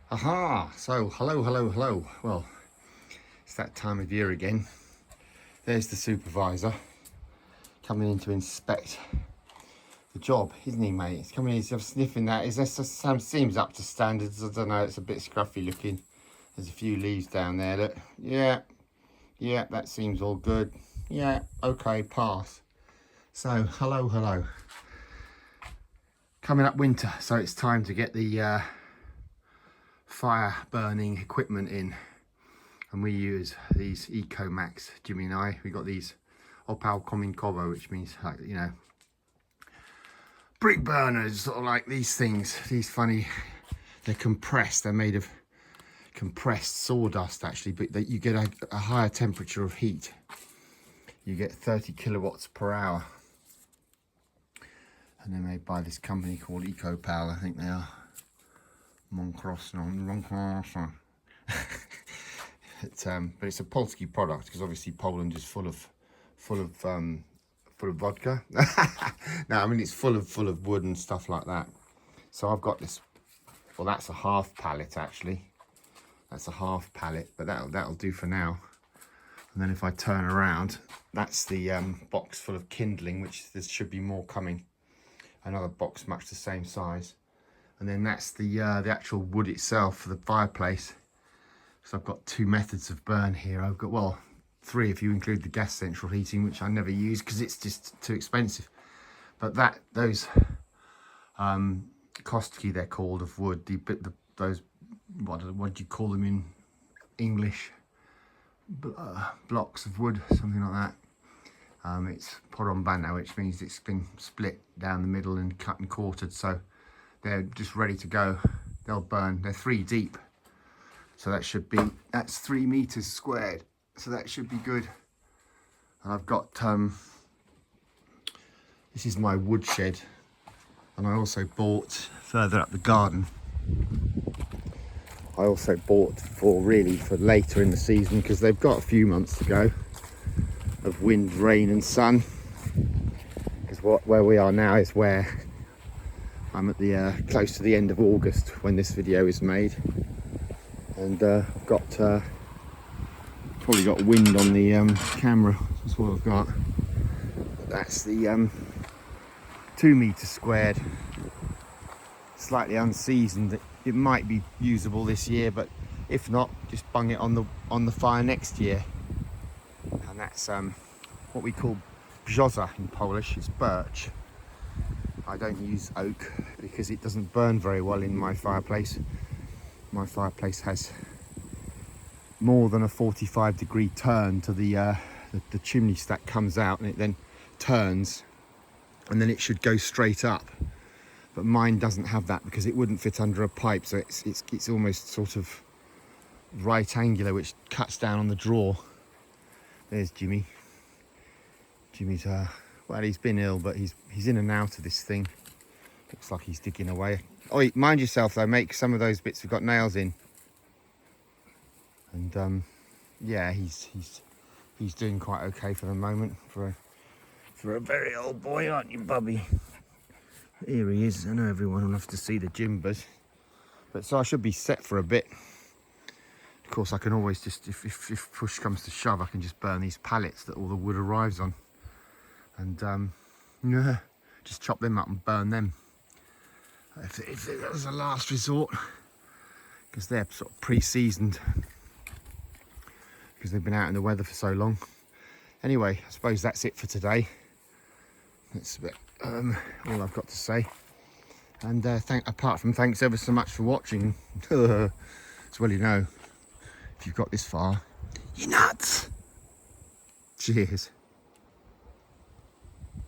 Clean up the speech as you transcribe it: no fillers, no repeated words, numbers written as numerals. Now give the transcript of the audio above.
Aha! So, hello. Well, it's that time of year again. There's the supervisor coming in to inspect the job, isn't he, mate? He's coming in, he's sniffing that. Is this seems up to standards? I don't know, it's a bit scruffy looking. There's a few leaves down there. Look, yeah, that seems all good. Yeah, okay, pass. So, hello. Coming up winter, so it's time to get the fire burning equipment in, and we use these Eco Max. Jimmy and I, we got these Opal Comincovo, which means, like, you know, brick burners, sort of like these things. These funny, they're compressed, they're made of compressed sawdust actually, but you get a higher temperature of heat. You get 30 kilowatts per hour, and they're made by this company called EcoPal, I think they are. Moncross. But it's a Polski product because obviously Poland is full of vodka. No, I mean it's full of wood and stuff like that. So I've got this. Well, that's a half pallet actually. That's a half pallet, but that'll do for now. And then if I turn around, that's the box full of kindling, which there should be more coming. Another box much the same size. And then that's the actual wood itself for the fireplace. So I've got two methods of burn here. I've got, well, three if you include the gas central heating, which I never use because it's just too expensive. But those kostki, they're called, of wood. Those what do you call them in English? Blocks of wood, something like that. It's porąbane, which means it's been split down the middle and cut and quartered. So they're just ready to go. They'll burn. They're 3 deep, so that's 3 meters squared, so that should be good. And I've got this is my wood shed, and I also bought further up the garden. I also bought for later in the season, because they've got a few months to go of wind, rain and sun, because where we are now is where I'm at the close to the end of August when this video is made, and I've got probably got wind on the camera. That's what I've got. That's the 2 meters squared, slightly unseasoned. It might be usable this year, but if not, just bung it on the fire next year. And that's what we call brzoza in Polish. It's birch. I don't use oak because it doesn't burn very well in my fireplace. My fireplace has more than a 45-degree turn to the chimney stack comes out, and it then turns, and then it should go straight up. But mine doesn't have that because it wouldn't fit under a pipe, so it's almost sort of right angular, which cuts down on the drawer. There's Jimmy. Jimmy's well, he's been ill, but he's in and out of this thing. Looks like he's digging away. Oh, mind yourself though, mate, 'cause some of those bits have got nails in. And yeah, he's doing quite okay for the moment for a very old boy, aren't you, Bubby? Here he is. I know everyone will have to see the Jimbers, but so I should be set for a bit. Of course, I can always just, if push comes to shove, I can just burn these pallets that all the wood arrives on, and yeah, just chop them up and burn them. If that was a last resort, because they're sort of pre-seasoned, because they've been out in the weather for so long. Anyway, I suppose that's it for today. That's a bit all I've got to say. And apart from thanks ever so much for watching. It's well, you know, if you've got this far, you're nuts. Cheers.